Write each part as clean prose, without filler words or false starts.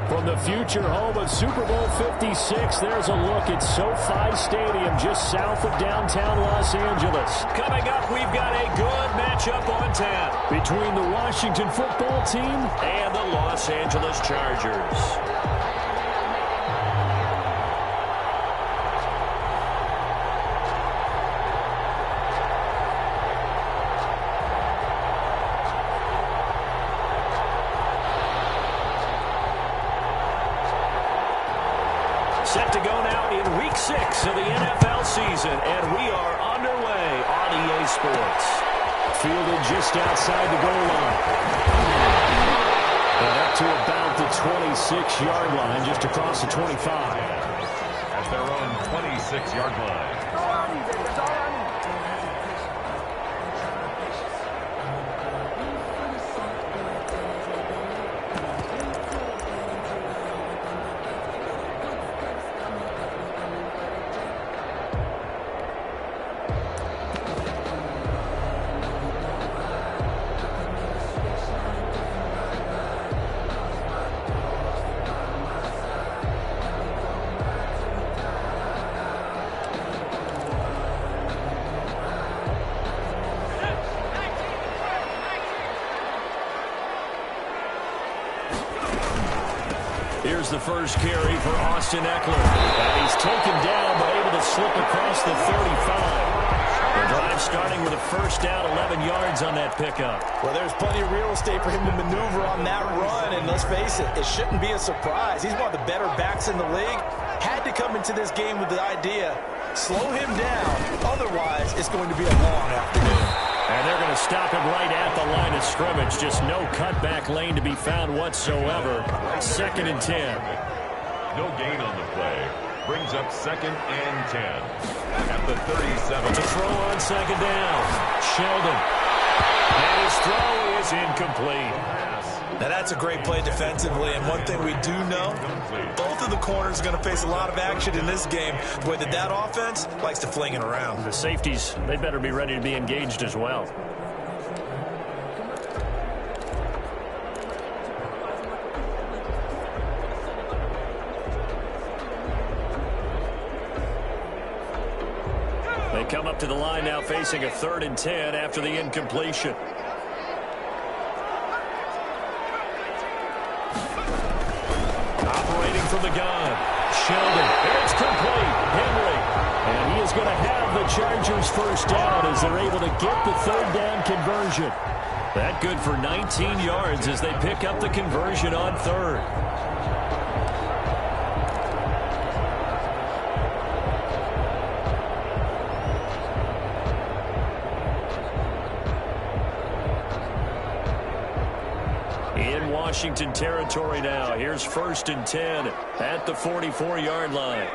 From the future home of Super Bowl 56, there's a look at SoFi Stadium just south of downtown Los Angeles. Coming up, we've got a good matchup on tap between the Washington football team and the Los Angeles Chargers. Set to go now in Week 6 of the NFL season, and we are underway on EA Sports. Fielded just outside the goal line. And up to about the 26-yard line, just across the 25. At their own 26-yard line. Here's the first carry for Austin Eckler. And he's taken down, but able to slip across the 35. The drive starting with a first down, 11 yards on that pickup. Well, there's plenty of real estate for him to maneuver on that run, and let's face it, it shouldn't be a surprise. He's one of the better backs in the league. Had to come into this game with the idea, slow him down, otherwise it's going to be a long afternoon. And they're going to stop him right at the line of scrimmage. Just no cutback lane to be found whatsoever. 2nd and 10. No gain on the play. Brings up 2nd and 10. At the 37. To throw on 2nd down. Sheldon. And his throw is incomplete. Now that's a great play defensively, and one thing we do know, both of the corners are going to face a lot of action in this game. The way that offense likes to fling it around. The safeties, they better be ready to be engaged as well. They come up to the line now facing a 3rd and 10 after the incompletion. From the gun, Sheldon, it's complete, Henry, and he is going to have the Chargers first down as they're able to get the 3rd down conversion. That good for 19 yards as they pick up the conversion on 3rd. Washington territory now. Here's 1st and 10 at the 44-yard line.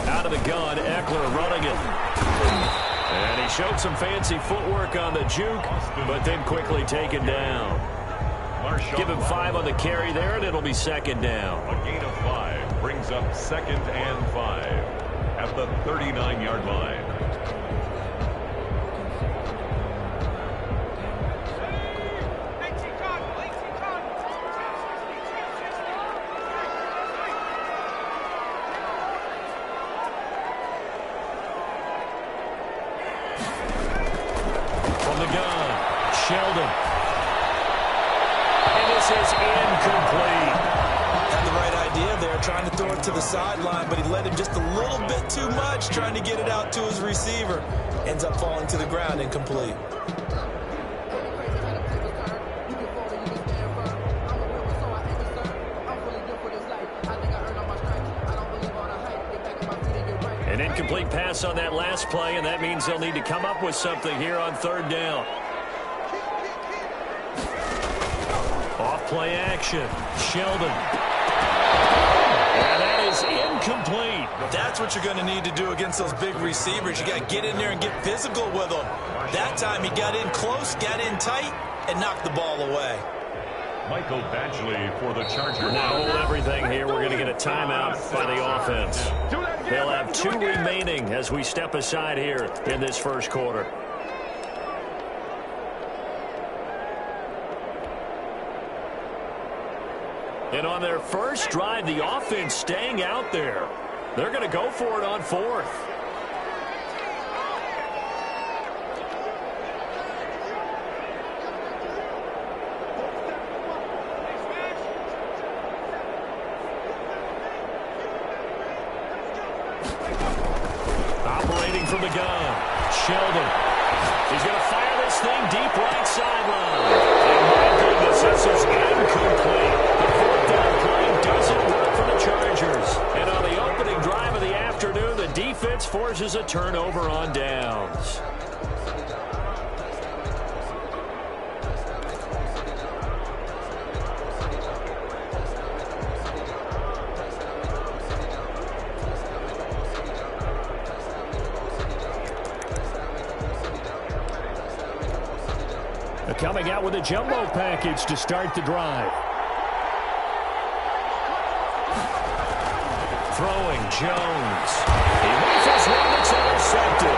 Out of the gun, Eckler running it. And he showed some fancy footwork on the juke, but then quickly taken down. Give him 5 on the carry there, and it'll be 2nd down. A gain of 5 brings up 2nd and 5 at the 39-yard line. Sheldon. And this is incomplete. Had the right idea there, trying to throw it to the sideline, but he let him just a little bit too much, trying to get it out to his receiver. Ends up falling to the ground, incomplete. An incomplete pass on that last play, and that means they'll need to come up with something here on 3rd down. Off-play action. Sheldon. And that is incomplete. That's what you're going to need to do against those big receivers. You got to get in there and get physical with them. That time he got in close, got in tight, and knocked the ball away. Michael Badgley for the Chargers. Now hold everything here. We're going to get a timeout by the offense. They'll have 2 remaining as we step aside here in this first quarter. And on their first drive, the offense staying out there. They're going to go for it on fourth. Operating from the gun, Sheldon. He's going to fire this thing deep right sideline. And my goodness, this is incomplete. The fourth down play doesn't work for the Chargers. And on the opening drive of the afternoon, the defense forces a turnover on downs. Coming out with a jumbo package to start the drive. Throwing Jones. He rifles one that's intercepted.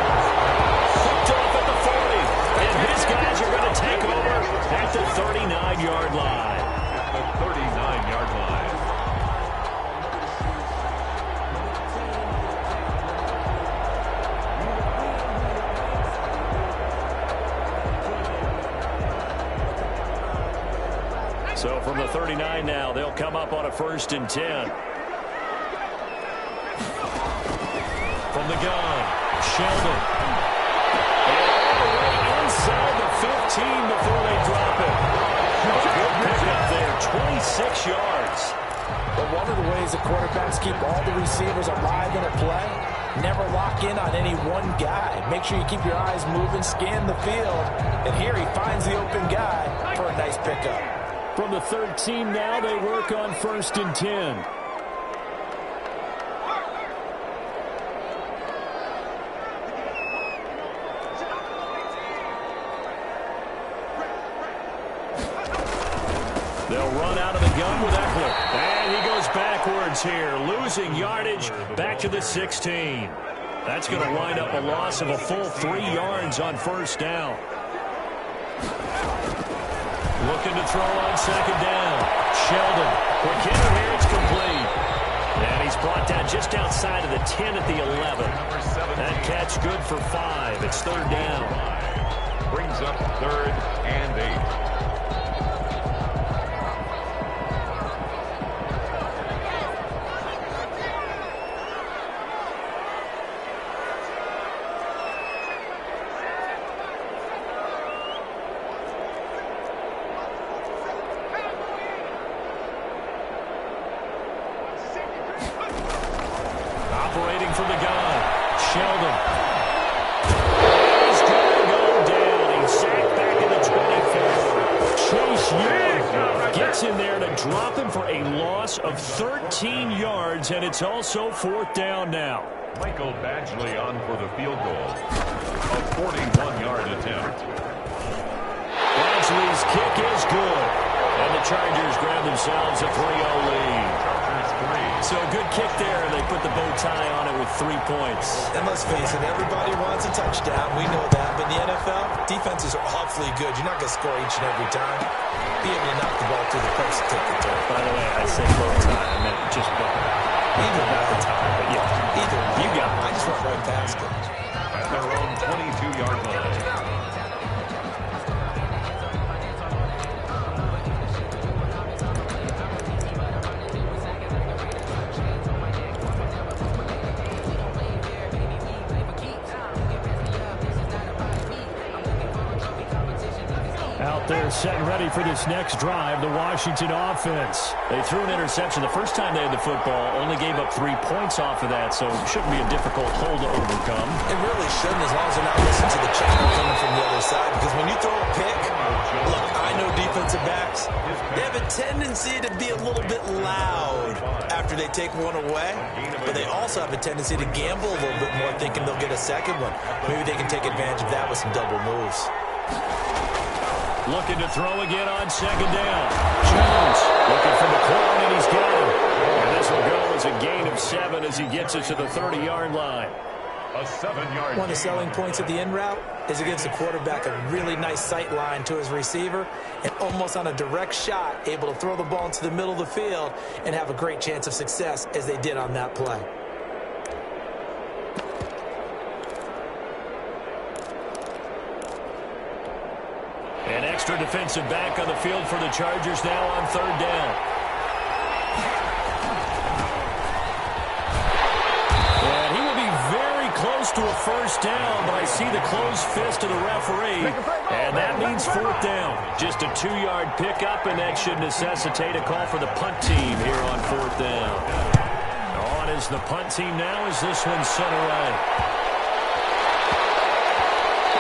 Picked off at the 40. And his guys are going to take over at the 39-yard line. At the 39-yard line. So from the 39 now, they'll come up on a 1st and 10. From the gun, Sheldon. And all the way inside the 15 before they drop it. Good pickup there, 26 yards. But one of the ways the quarterbacks keep all the receivers alive in a play, never lock in on any one guy. Make sure you keep your eyes moving, scan the field. And here he finds the open guy for a nice pickup. From the 13 now, they work on 1st and 10. They'll run out of the gun with Eckler. And he goes backwards here, losing yardage back to the 16. That's going to wind up a loss of a full 3 yards on 1st down. Looking to throw on 2nd down. Sheldon. Quick hitter here. It's complete. And he's brought down just outside of the 10 at the 11. That catch good for 5. It's 3rd down. Brings up 3rd and 8. Operating from the gun, Sheldon. He's going to go down. He's sacked back in the 24. Chase Young gets in there to drop him for a loss of 13 yards, and it's also 4th down now. Michael Badgley on for the field goal. A 41-yard attempt. Badgley's kick is good. And the Chargers grab themselves a 3-0 lead. So a good kick there, and they put the bow tie on it with 3 points. And let's face it, everybody wants a touchdown. We know that. But in the NFL, defenses are awfully good. You're not going to score each and every time. Be able to knock the ball through the post and take the turn. By the way, I said bow tie. I meant just bow. Either Not the tie, but yeah. Either way. You got it. I just went right past it. At their own 22-yard line. Out there set and ready for this next drive, the Washington offense. They threw an interception the first time they had the football, only gave up 3 points off of that, so it shouldn't be a difficult hole to overcome. It really shouldn't, as long as they're not listening to the chatter coming from the other side. Because when you throw a pick, look, I know defensive backs, they have a tendency to be a little bit loud after they take one away. But they also have a tendency to gamble a little bit more, thinking they'll get a second one. Maybe they can take advantage of that with some double moves. Looking to throw again on 2nd down. Jones looking for McLaurin, and he's got him. And this will go as a gain of 7 as he gets it to the 30-yard line. A 7-yard One of the selling points of the in route is it gives the quarterback a really nice sight line to his receiver and almost on a direct shot able to throw the ball into the middle of the field and have a great chance of success as they did on that play. An extra defensive back on the field for the Chargers now on third down. And he will be very close to a first down, but I see the closed fist of the referee, and that means fourth down. Just a 2-yard pickup, and that should necessitate a call for the punt team here on fourth down. On is the punt team now as this one's sent away.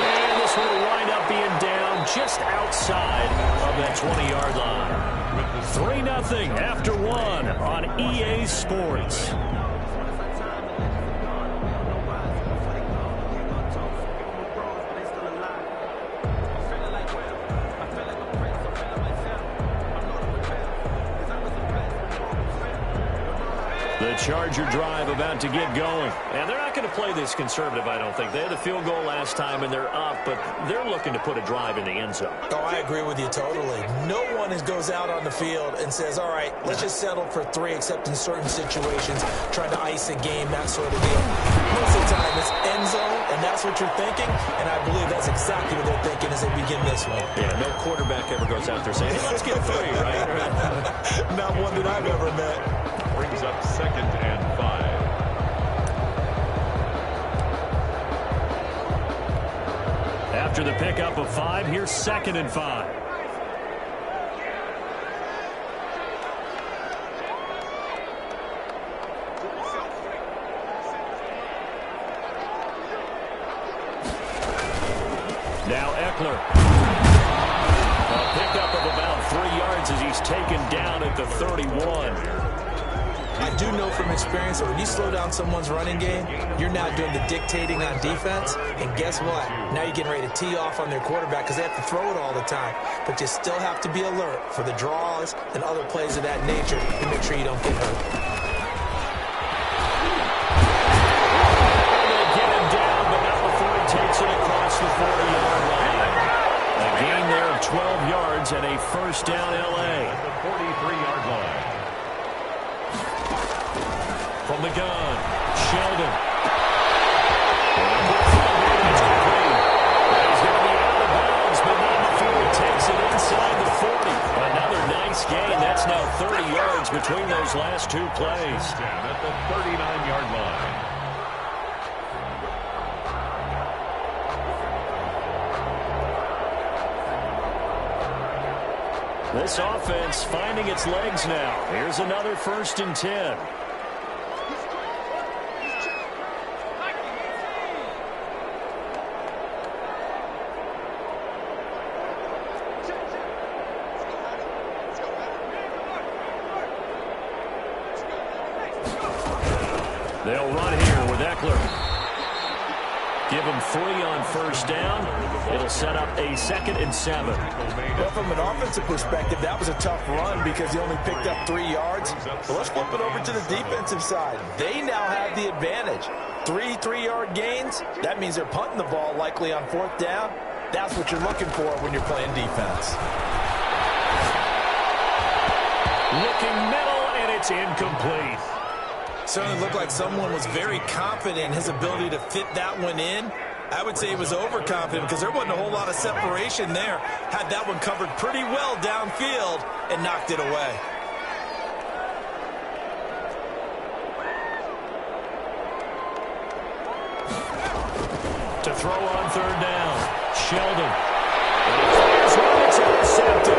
And this one will wind up being down just outside of that 20-yard line. 3-0 after 1 on EA Sports. The Charger drive about to get going. And they're not going to play this conservative, I don't think. They had a field goal last time, and they're up, but they're looking to put a drive in the end zone. Oh, I agree with you totally. No one goes out on the field and says, all right, let's just settle for 3, except in certain situations, trying to ice a game, that sort of deal. Most of the time, it's end zone, and that's what you're thinking, and I believe that's exactly what they're thinking as they begin this one. Yeah, no quarterback ever goes out there saying, hey, let's get 3, right? Not one that I've ever met. Brings up 2nd and 5. After the pickup of 5, here's 2nd and 5. Now Eckler. A pickup of about 3 yards as he's taken down at the 31. I do know from experience that when you slow down someone's running game, you're now doing the dictating on defense. And guess what? Now you're getting ready to tee off on their quarterback because they have to throw it all the time. But you still have to be alert for the draws and other plays of that nature to make sure you don't get hurt. They get him down, but not before he takes it across the 40-yard line. A gain there of 12 yards and a first down L.A. At the 43-yard line. From the gun, Sheldon. He's going to be out of bounds, but not before he takes it inside the 40. Another nice gain. That's now 30 yards between those last 2 plays. At the 39-yard line. This offense finding its legs now. Here's another 1st and 10. They'll run here with Eckler. Give him 3 on first down. It'll set up a 2nd and 7. Well, from an offensive perspective, that was a tough run because he only picked up 3 yards. But let's flip it over to the defensive side. They now have the advantage. 3 3-yard gains. That means they're punting the ball likely on 4th down. That's what you're looking for when you're playing defense. Looking middle, and it's incomplete. Certainly looked like someone was very confident in his ability to fit that one in. I would say he was overconfident because there wasn't a whole lot of separation there. Had that one covered pretty well downfield and knocked it away. To throw on third down, Sheldon. And he fires one, it's intercepted.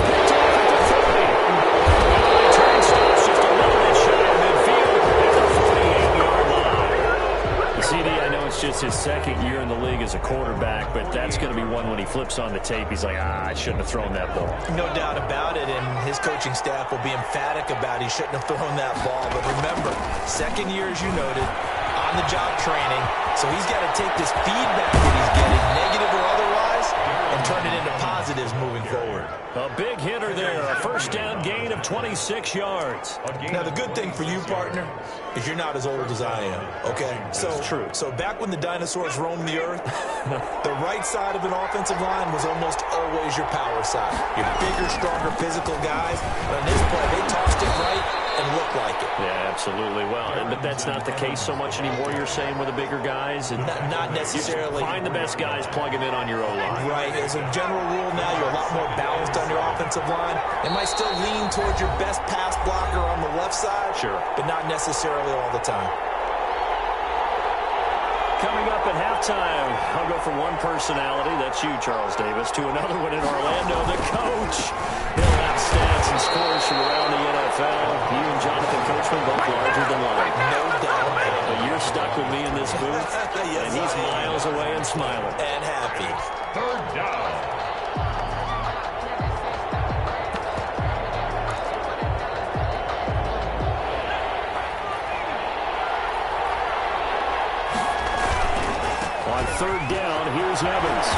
Picked off at the 30. And the return stops just a little bit shy of midfield at the 48-yard line. CD, I know it's just his 2nd year in the league as a quarterback, but that's going to be one when he flips on the tape. He's like, I shouldn't have thrown that ball. No doubt about it, and his coaching staff will be emphatic about he shouldn't have thrown that ball. But remember, 2nd year, as you noted, on-the-job training, so he's got to take this feedback that he's getting, negative or otherwise, and turn it into positives moving forward. A big hitter there. A first down gain of 26 yards. Now, the good thing for you, partner, is you're not as old as I am, okay? That's true. So back when the dinosaurs roamed the earth, the right side of an offensive line was almost always your power side. Your bigger, stronger, physical guys. But on this play, they tossed it right and looked like it. Yeah, absolutely. Well, but that's not the case so much anymore, you're saying, with the bigger guys? And not necessarily. Find the best guys, plug them in on your O-line. Right. As a general rule now, you're a lot more balanced on your offensive line. It might still lean towards your best pass blocker on the left side. Sure. But not necessarily all the time. Coming up at halftime, I'll go from one personality, that's you, Charles Davis, to another one in Orlando, the coach. He'll have stats and scores from around the NFL. You and Jonathan Coachman both larger than life. No doubt. But you're stuck with me in this booth, Yes, and he's miles away and smiling. And happy. Third down. On third down, here's Evans.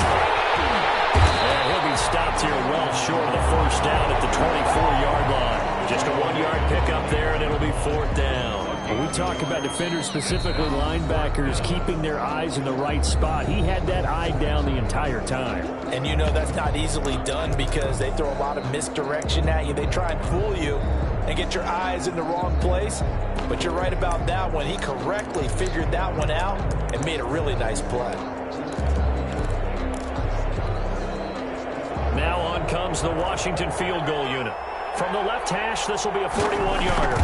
And he'll be stopped here well short of the first down at the 24-yard line. Just a 1-yard pickup there, and it'll be fourth down. When we talk about defenders, specifically linebackers, keeping their eyes in the right spot, he had that eye down the entire time. And you know that's not easily done because they throw a lot of misdirection at you. They try and fool you and get your eyes in the wrong place. But you're right about that one. He correctly figured that one out and made a really nice play. Now on comes the Washington field goal unit. From the left hash, this will be a 41-yarder.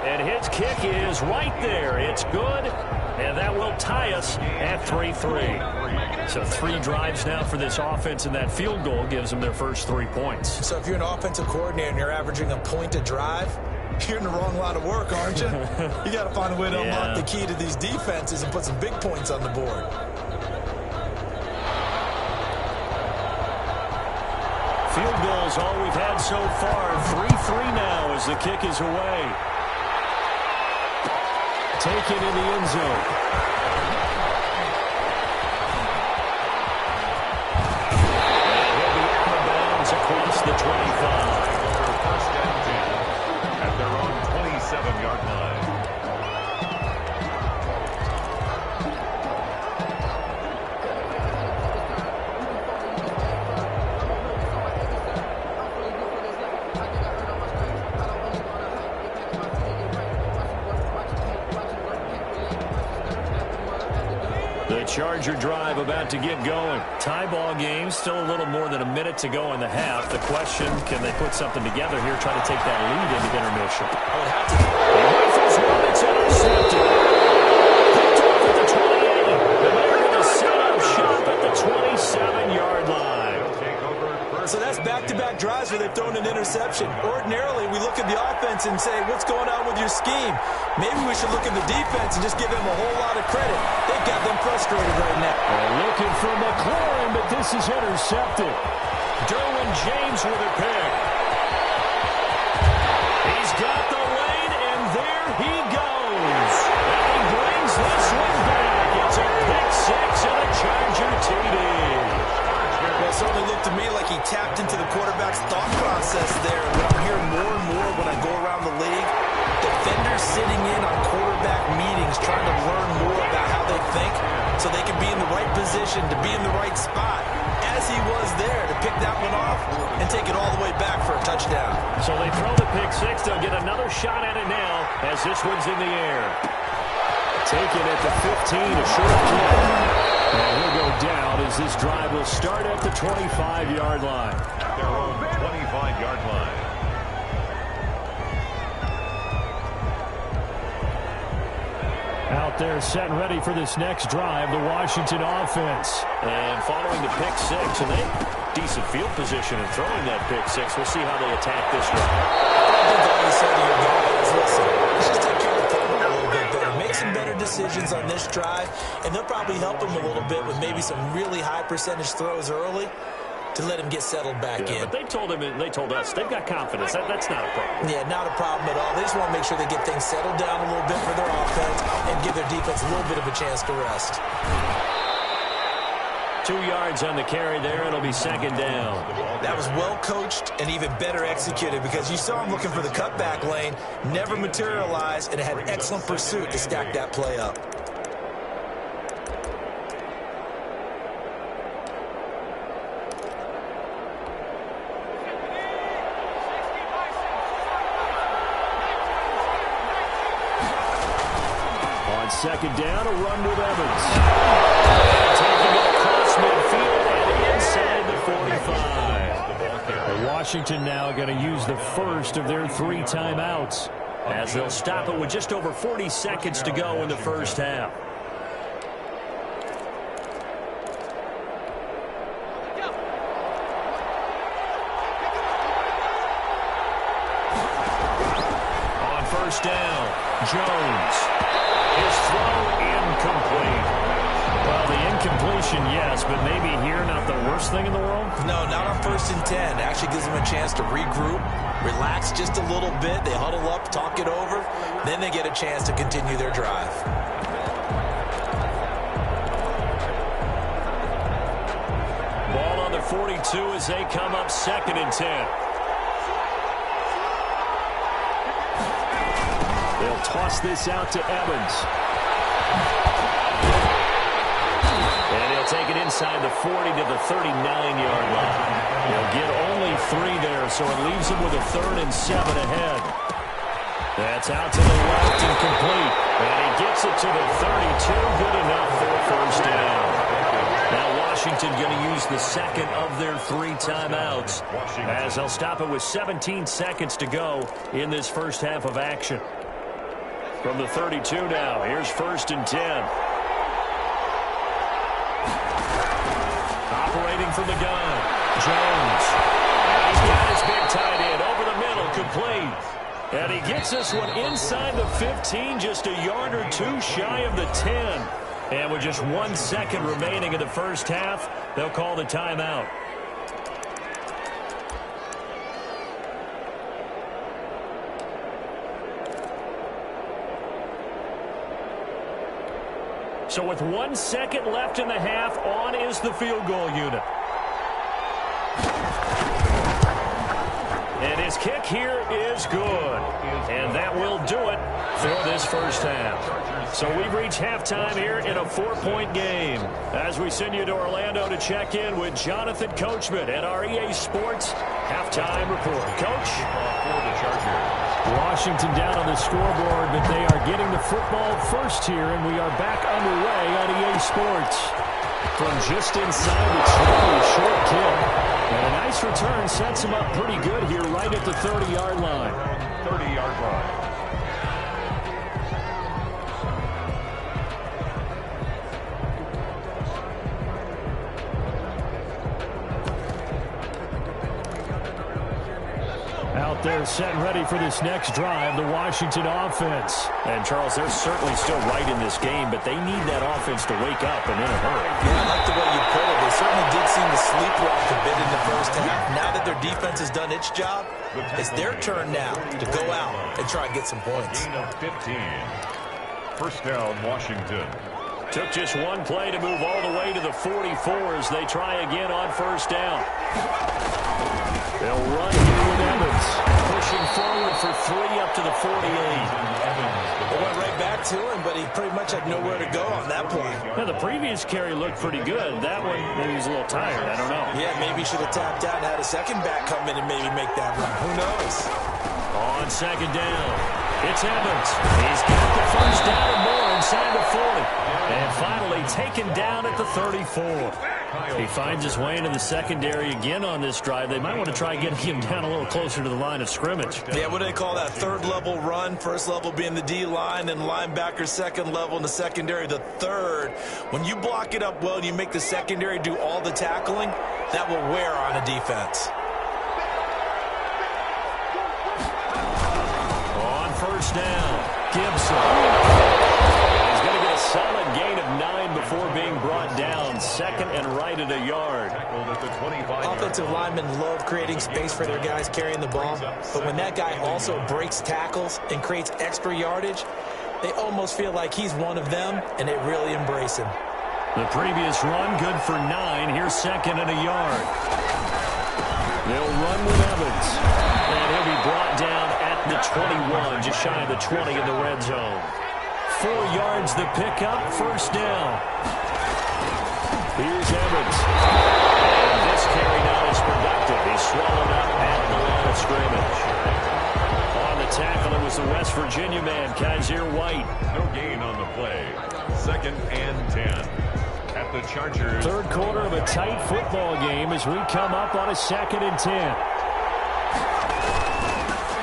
And his kick is right there. It's good, and that will tie us at 3-3. So 3 drives now for this offense, and that field goal gives them their first 3 points. So if you're an offensive coordinator and you're averaging a point a drive, you're in the wrong line of work, aren't you? You got to find a way to unlock the key to these defenses and put some big points on the board. Field goals all we've had so far. 3-3 now as the kick is away. Taken in the end zone. And he'll be out of bounds across the 25. First and 10 at their own 27-yard line. Charger drive about to get going. Tie ball game, still a little more than a minute to go in the half. The question, can they put something together here, try to take that lead into intermission? I would have to. Rifles one, it's intercepted. Picked off at the 28. And they're going to set up shop at the 27-yard line. So that's back-to-back drives where they've thrown an interception. Ordinarily, we look at the offense and say, what's going on with your scheme? Maybe we should look at the defense and just give them a whole lot of credit. They've got them frustrated right now. And looking for McLaurin, but this is intercepted. Derwin James with a pick. He's got the lane, and there he goes. And he brings this one back. It's a pick six and a Charger TD. Well, it certainly looked to me like he tapped into the quarterback's thought process there. What I'm hearing more and more when I go around the league, defenders sitting in on quarterback meetings trying to learn more about how they think so they can be in the right position to be in the right spot, as he was there to pick that one off and take it all the way back for a touchdown. So they throw the pick six. They'll get another shot at it now as this one's in the air. Taken at the 15, a short kick. And he'll go down as this drive will start at the 25-yard line. At their own 25-yard line. Out there set and ready for this next drive, the Washington offense. And following the pick six, and they decent field position in throwing that pick six. We'll see how they attack this drive. I think all you said to your guys, listen, let's just take care of the football a little bit better. Make some better decisions on this drive, and they'll probably help him a little bit with maybe some really high percentage throws early to let him get settled back in. But they told him, and they told us, they've got confidence. That's not a problem. Yeah, not a problem at all. They just want to make sure they get things settled down a little bit for their offense and give their defense a little bit of a chance to rest. 2 yards on the carry there. It'll be second down. That was well coached and even better executed because you saw him looking for the cutback lane, never materialized, and had excellent pursuit to stack that play up. On second down, a run with Evans. Taking it across midfield and inside the 45. Washington now going to use the first of their 3 timeouts as they'll stop it with just over 40 seconds to go in the first half. On first down, Jones. His throw incomplete. Well, the incompletion, yes, but maybe here not the worst thing in the world? No, not on 1st and 10. Actually gives them a chance to regroup, relax just a little bit. They huddle up, talk it over. Then they get a chance to continue their drive. Ball on the 42 as they come up 2nd and 10. They'll toss this out to Evans. And he'll take it inside the 40 to the 39-yard line. They'll get only 3 there, so it leaves them with a 3rd and 7 ahead. That's out to the left and complete. And he gets it to the 32. Good enough for a first down. Now Washington going to use the second of their 3 timeouts as they'll stop it with 17 seconds to go in this first half of action. From the 32 now, here's 1st and 10. Operating from the gun, Jones. He's got his big tight end over the middle, complete. And he gets this one inside the 15, just a yard or 2 shy of the 10. And with just 1 second remaining in the first half, they'll call the timeout. So with 1 second left in the half, on is the field goal unit. And his kick here is good. And that will do it for this first half. So we've reached halftime here in a 4-point game. As we send you to Orlando to check in with Jonathan Coachman at our EA Sports Halftime Report. Coach? Washington down on the scoreboard, but they are getting the football first here, and we are back underway on EA Sports. From just inside the 20, short kick. And a nice return sets him up pretty good here right at the 30-yard line. 30-yard line. Out there set and ready for this next drive, the Washington offense. And, Charles, they're certainly still right in this game, but they need that offense to wake up and in a hurry. Yeah, I like the way you put it. They certainly did seem to sleepwalk a bit in the first half. Now that their defense has done its job, it's their turn now to go out and try and get some points. Gain of 15. First down, Washington. Took just 1 play to move all the way to the 44 as they try again on first down. They'll run here with Evans, pushing forward for 3 up to the 48. They went right back to him, but he pretty much had nowhere to go on that play. Now, the previous carry looked pretty good. That one, maybe he was a little tired. I don't know. Yeah, maybe he should have tapped out and had a second back come in and maybe make that run. Who knows? On second down, it's Evans. He's got the first down and more inside the 40. And finally taken down at the 34. He finds his way into the secondary again on this drive. They might want to try getting him down a little closer to the line of scrimmage. Yeah, what do they call that? 3rd level run, 1st level being the D-line, and linebacker 2nd level in the secondary, the 3rd. When you block it up well and you make the secondary do all the tackling, that will wear on a defense. On first down, Gibson. He's going to get a solid gain of 9 before being brought down. 2nd and right at a yard. Offensive linemen love creating space for their guys carrying the ball, but when that guy also breaks tackles and creates extra yardage, they almost feel like he's one of them, and they really embrace him. The previous run good for 9. Here's second and a yard. They'll run with Evans. And he'll be brought down at the 21, just shy of the 20 in the red zone. 4 yards the pickup, first down. Here's Evans. And this carry not as productive. He's swallowed up at the line of scrimmage. On the tackle, it was the West Virginia man, Kaiser White. No gain on the play. Second and 10. At the Chargers. Third quarter of a tight football game as we come up on a second and 10.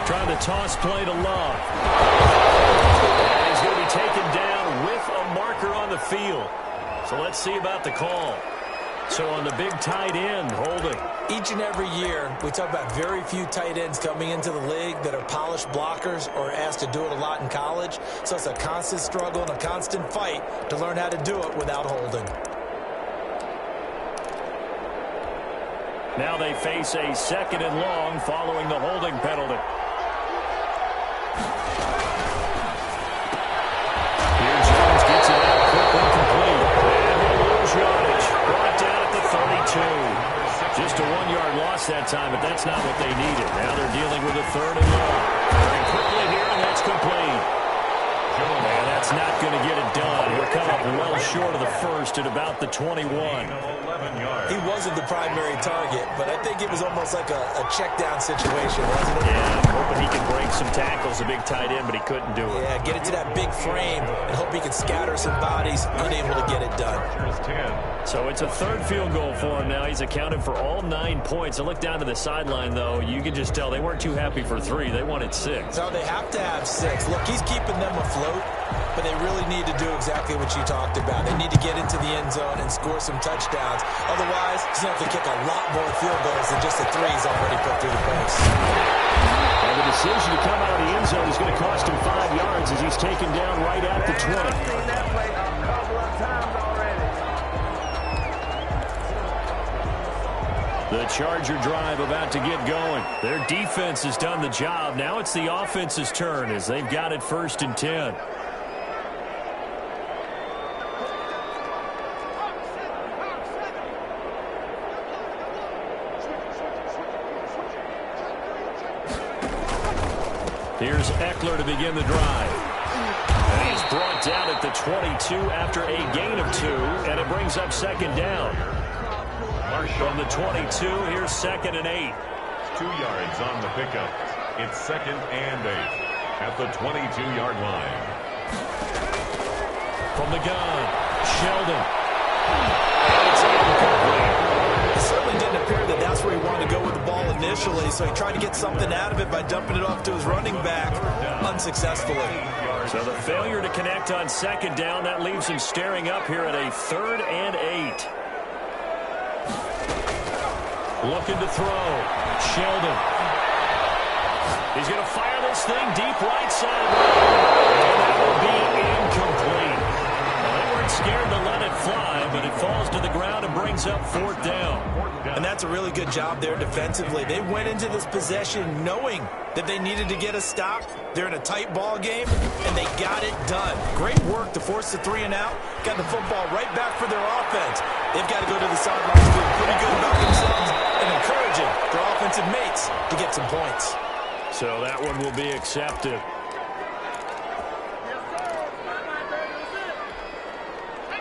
Trying to toss play to Love. And he's going to be taken down with a marker on the field. So let's see about the call. So on the big tight end, holding. Each and every year, we talk about very few tight ends coming into the league that are polished blockers or asked to do it a lot in college. So it's a constant struggle and a constant fight to learn how to do it without holding. Now they face a second and long following the holding penalty. Here Jones gets it out quickly, complete. And he'll lose yardage. Brought down at the 32. Just a 1-yard loss that time, but that's not what they needed. Now they're dealing with a third and long. And quickly here, and that's complete. And that's not going to get it done. He'll come up well short of the first at about the 21. He wasn't the primary target, but I think it was almost like a check-down situation, wasn't it? Yeah, I'm hoping he can break some tackles, a big tight end, but he couldn't do it. Yeah, get it to that big frame and hope he can scatter some bodies, unable to get it done. So it's a third field goal for him now. He's accounted for all 9 points. I look down to the sideline, though. You can just tell they weren't too happy for 3. They wanted 6. No, they have to have 6. Look, he's keeping them afloat, but they really need to do exactly what you talked about. They need to get into the end zone and score some touchdowns. Otherwise, he's going to have to kick a lot more field goals than just the 3 he's already put through the post. And the decision to come out of the end zone is going to cost him 5 yards as he's taken down right at the 20. The Charger drive about to get going. Their defense has done the job. Now it's the offense's turn as they've got it first and 10. Here's Eckler to begin the drive. And he's brought down at the 22 after a gain of 2, and it brings up second down. From the 22, here's second and 8. 2 yards on the pickup. It's second and 8 at the 22-yard line. From the gun, Sheldon. And it's incomplete. It certainly didn't appear that that's where he wanted to go with the ball initially, so he tried to get something out of it by dumping it off to his running back unsuccessfully. So the failure to connect on second down, that leaves him staring up here at a third and 8. Looking to throw. Sheldon. He's going to fire this thing deep right side. And that will be incomplete. Well, they weren't scared to let it fly, but it falls to the ground and brings up fourth down. And that's a really good job there defensively. They went into this possession knowing that they needed to get a stop. They're in a tight ball game, and they got it done. Great work to force the 3 and out. Got the football right back for their offense. They've got to go to the sidelines feeling pretty good about themselves and encouraging their offensive mates to get some points. So that one will be accepted.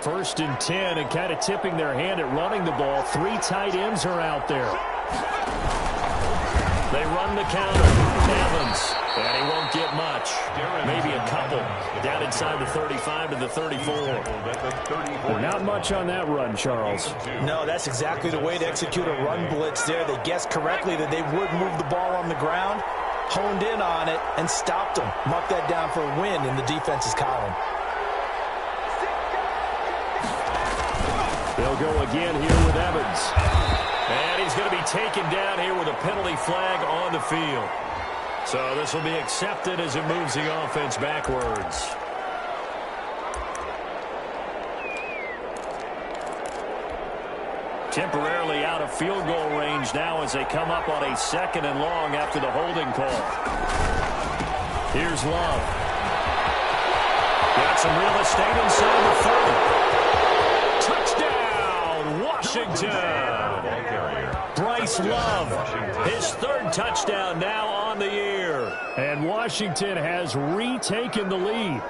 First and 10, and kind of tipping their hand at running the ball. 3 tight ends are out there. They run the counter. Evans. And he won't get much. Maybe a couple. Down inside the 35 to the 34. Not much on that run, Charles. No, that's exactly the way to execute a run blitz there. They guessed correctly that they would move the ball on the ground, honed in on it, and stopped them. Mark that down for a win in the defense's column. They'll go again here with Evans. And he's going to be taken down here with a penalty flag on the field. So this will be accepted as it moves the offense backwards. Temporarily out of field goal range now as they come up on a second and long after the holding call. Here's Love. Got some real estate inside the 30. Washington. Bryce Love, his third touchdown now on the year. And Washington has retaken the lead.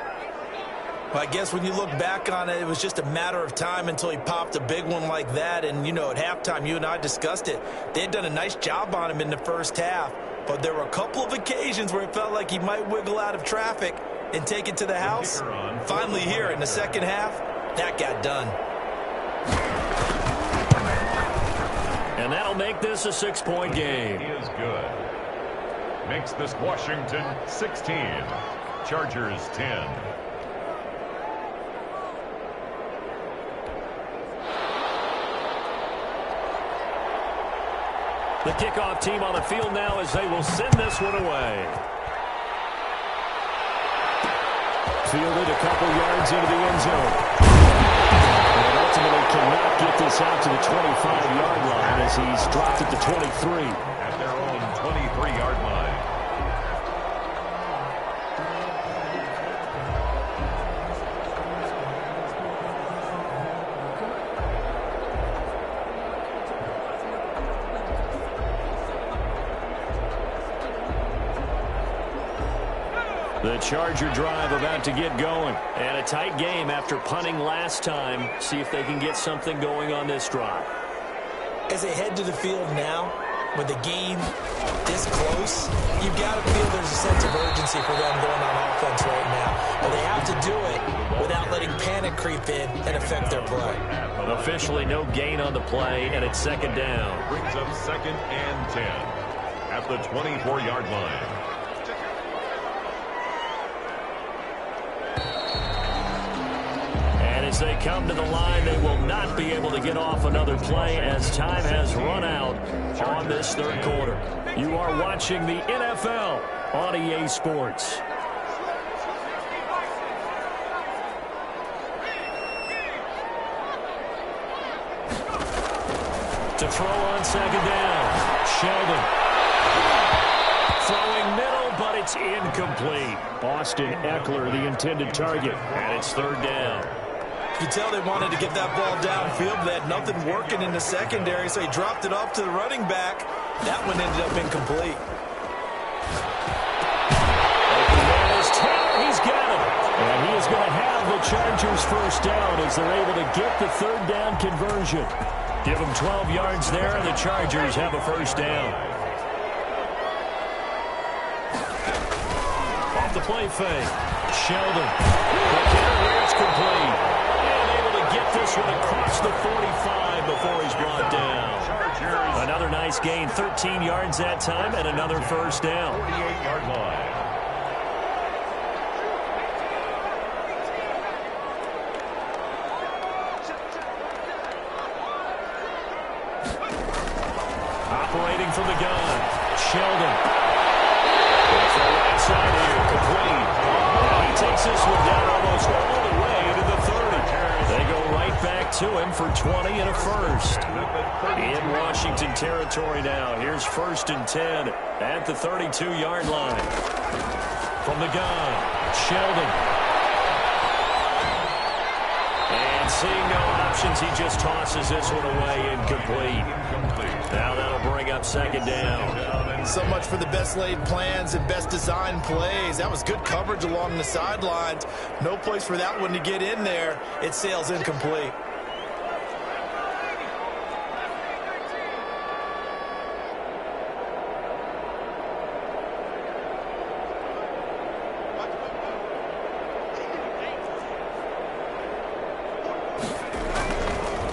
Well, I guess when you look back on it, it was just a matter of time until he popped a big one like that. And, you know, at halftime, you and I discussed it. They had done a nice job on him in the first half. But there were a couple of occasions where it felt like he might wiggle out of traffic and take it to the house. Finally here in the second half, that got done. And that'll make this a 6-point game. He is good. Makes this Washington 16. Chargers 10. The kickoff team on the field now as they will send this one away. Fielded a couple yards into the end zone. And ultimately cannot get this out to the 25-yard line as he's dropped at the 23. At their own 23-yard line. The Charger drive about to get going. And a tight game after punting last time. See if they can get something going on this drive. As they head to the field now, with the game this close, you've got to feel there's a sense of urgency for them going on offense right now. But they have to do it without letting panic creep in and affect their play. Officially no gain on the play, and it's second down. Brings up 2nd and 10 at the 24-yard line. As they come to the line, they will not be able to get off another play as time has run out on this third quarter. You are watching the NFL on EA Sports. To throw on second down, Sheldon. Throwing middle, but it's incomplete. Austin Eckler, the intended target. And it's third down. You tell they wanted to get that ball downfield. They had nothing working in the secondary, so he dropped it off to the running back. That one ended up incomplete. Open man is Taylor. He's got it. And he is going to have the Chargers first down as they're able to get the third down conversion. Give them 12 yards there, and the Chargers have a first down. Off the play fake. Sheldon. It's complete. Get this one across the 45 before he's brought down. Chargers. Another nice gain, 13 yards that time, and another first down. 48-yard line. Operating from the gun, Sheldon. It's the right side here, complete. And he takes this one down almost all the way to the 30. They go right back to him for 20 and a first. In Washington territory now. Here's 1st and 10 at the 32-yard line. From the gun, Sheldon. And seeing no options, he just tosses this one away, incomplete. Now that'll bring up second down. So much for the best laid plans and best designed plays. That was good coverage along the sidelines. No place for that one to get in there. It sails incomplete.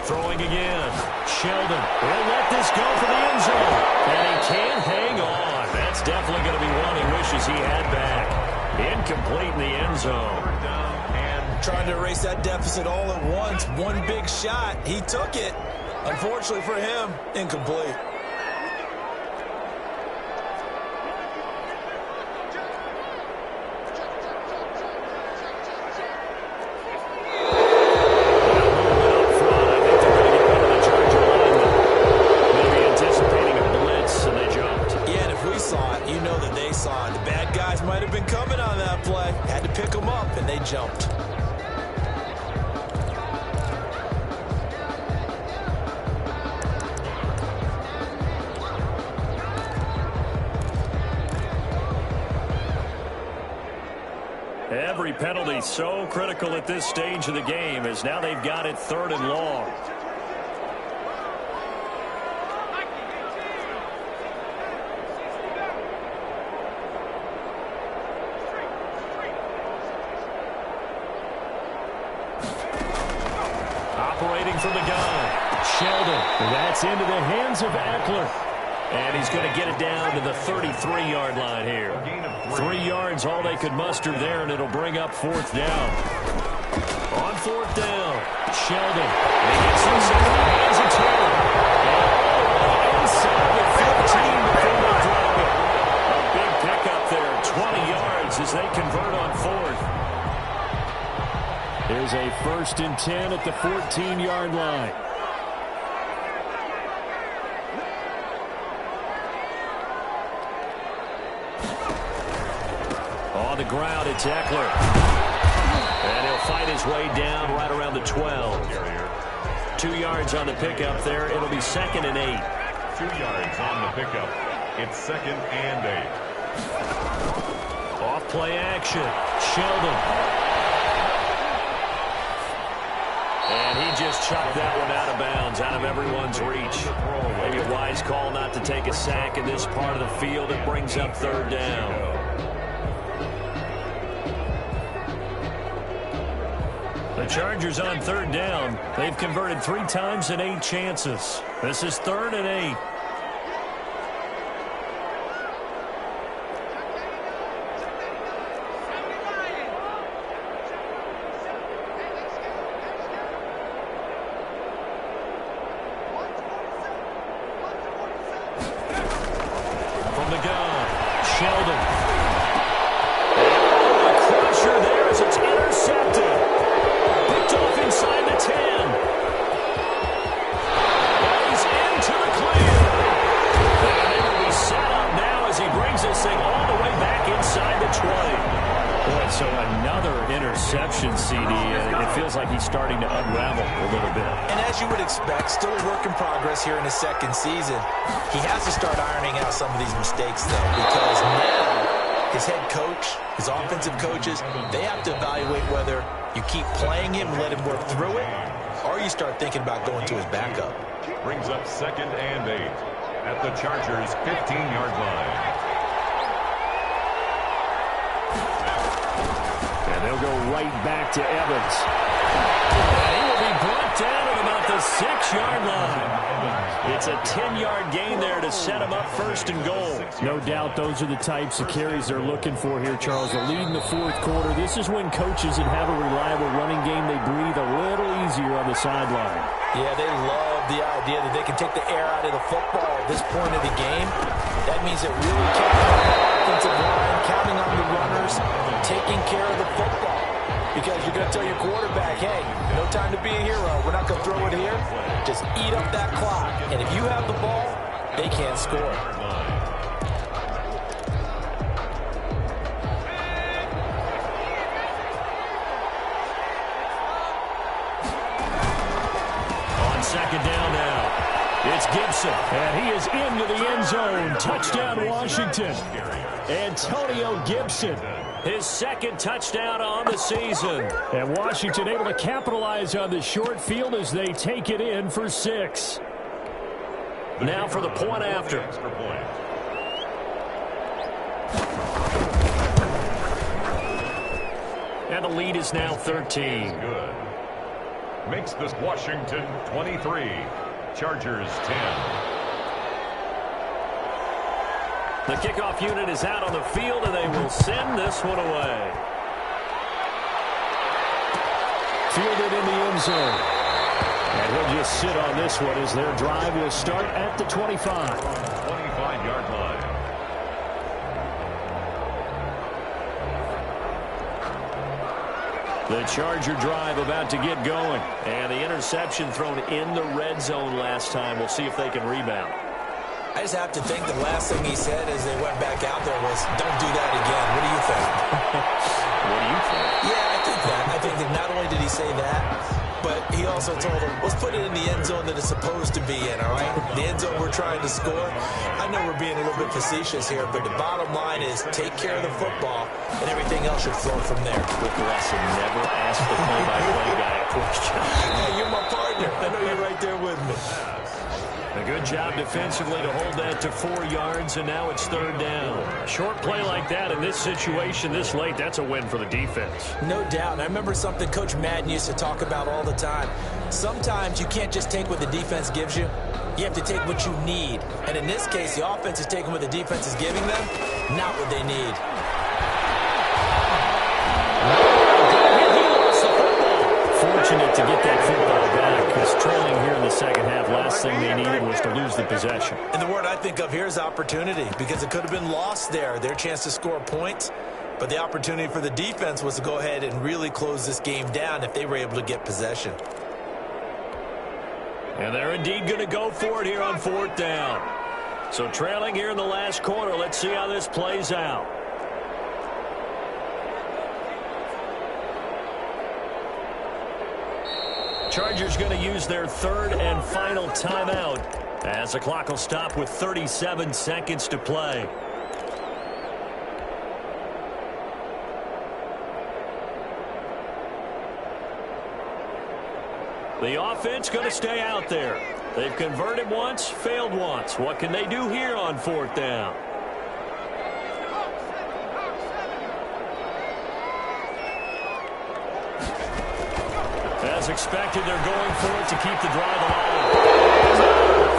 Throwing again. Sheldon will let this go for the end zone. And he can't hang on. That's definitely going to be one he wishes he had back. Incomplete in the end zone. And trying to erase that deficit all at once. One big shot. He took it. Unfortunately for him, incomplete. Every penalty so critical at this stage of the game, as now they've got it 3rd and long. Operating from the gun, Sheldon. That's into the hands of Eckler. And he's going to get it down to the 33-yard line here. 3 yards, all they could muster there, and it'll bring up 4th down. On 4th down, Sheldon. And he gets inside the hands of Taylor. And inside the 15 before they drop it. A big pickup there, 20 yards as they convert on 4th. There's a 1st and 10 at the 14-yard line. On the ground, it's Eckler. And he'll fight his way down right around the 12. 2 yards on the pickup there. It'll be 2nd and 8. 2 yards on the pickup. It's 2nd and 8. Off play action. Sheldon. And he just chucked that one out of bounds, out of everyone's reach. Maybe a wise call not to take a sack in this part of the field. It brings up 3rd down. The Chargers on 3rd down. They've converted 3 times in 8 chances. This is 3rd and 8. From the gun, Sheldon. Oh, a crusher there as it's intercepted. Picked off inside the 10. And he's into the clear. And it will be set up now as he brings this thing all the way back inside the 20. Boy, so another interception, CD. It feels like he's starting to unravel a little bit. And as you would expect, still a work in progress here in his 2nd season. He has to start ironing out some of these mistakes, though, because now his head coach, his offensive coaches, they have to evaluate whether you keep playing him and let him work through it, or you start thinking about going to his backup. Brings up 2nd and 8 at the Chargers' 15-yard line. And they'll go right back to Evans. And he will be brought down at about the 6-yard line. It's a 10-yard gain there to set him up 1st and goal. No doubt those are the types of carries they're looking for here, Charles. A lead in the 4th quarter. This is when coaches that have a reliable running game, they breathe a little easier on the sideline. Yeah, they love the idea that they can take the air out of the football at this point of the game. That means they're really counting on the offensive line, counting on the runners, taking care of the football. Because you're going to tell your quarterback, hey, no time to be a hero. We're not going to throw it here. Just eat up that clock. And if you have the ball, they can't score. On 2nd down now, it's Gibson. And he is into the end zone. Touchdown, Washington. Antonio Gibson. His 2nd touchdown on the season. And Washington able to capitalize on the short field as they take it in for 6. Now for the point after. Extra point. And the lead is now 13. Good. Makes this Washington 23. Chargers 10. The kickoff unit is out on the field, and they will send this one away. Fielded in the end zone. And he'll just sit on this one as their drive will start at the 25. 25-yard line. The Charger drive about to get going. And the interception thrown in the red zone last time. We'll see if they can rebound. I just have to think the last thing he said as they went back out there was, don't do that again. What do you think? What do you think? Yeah, I think that. I think that not only did he say that, but he also told him, let's put it in the end zone that it's supposed to be in, all right? The end zone we're trying to score. I know we're being a little bit facetious here, but the bottom line is take care of the football, and everything else should flow from there. Quick lesson, never ask the play-by-play guy a question. Hey, you're my partner. I know you're right there with me. A good job defensively to hold that to 4 yards, and now it's 3rd down. A short play like that in this situation this late, that's a win for the defense. No doubt. And I remember something Coach Madden used to talk about all the time. Sometimes you can't just take what the defense gives you. You have to take what you need. And in this case, the offense is taking what the defense is giving them, not what they need. Fortunate to get that football back, because trailing here in the second half, last thing they needed was to lose the possession. And the word I think of here is opportunity, because it could have been lost there, their chance to score points. But the opportunity for the defense was to go ahead and really close this game down if they were able to get possession. And they're indeed going to go for it here on 4th down. So trailing here in the last quarter, let's see how this plays out. Chargers going to use their 3rd and final timeout as the clock will stop with 37 seconds to play. The offense going to stay out there. They've converted once, failed once. What can they do here on 4th down? As expected, they're going for it to keep the drive alive.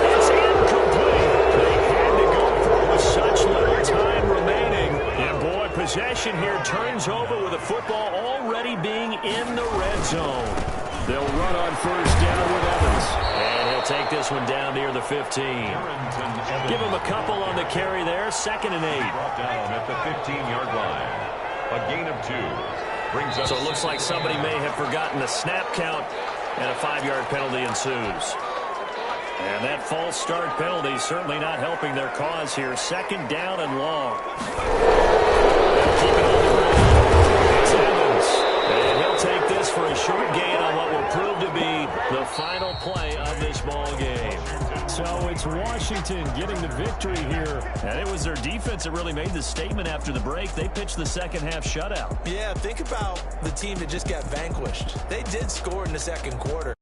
It's incomplete. They had to go for it with such little time remaining. And boy, possession here turns over with the football already being in the red zone. They'll run on 1st down with Evans. And he'll take this one down near the 15. Give him a couple on the carry there. 2nd and 8. Brought down at the 15-yard line. A gain of 2. So it looks like somebody may have forgotten the snap count, and a 5-yard penalty ensues. And that false start penalty certainly not helping their cause here. 2nd down and long. Keep it on the ground. It's Evans. And he'll take this for a short gain on what will prove to be the final play of this ball game. So it's Washington getting the victory here. And it was their defense that really made the statement after the break. They pitched the second half shutout. Yeah, think about the team that just got vanquished. They did score in the second quarter.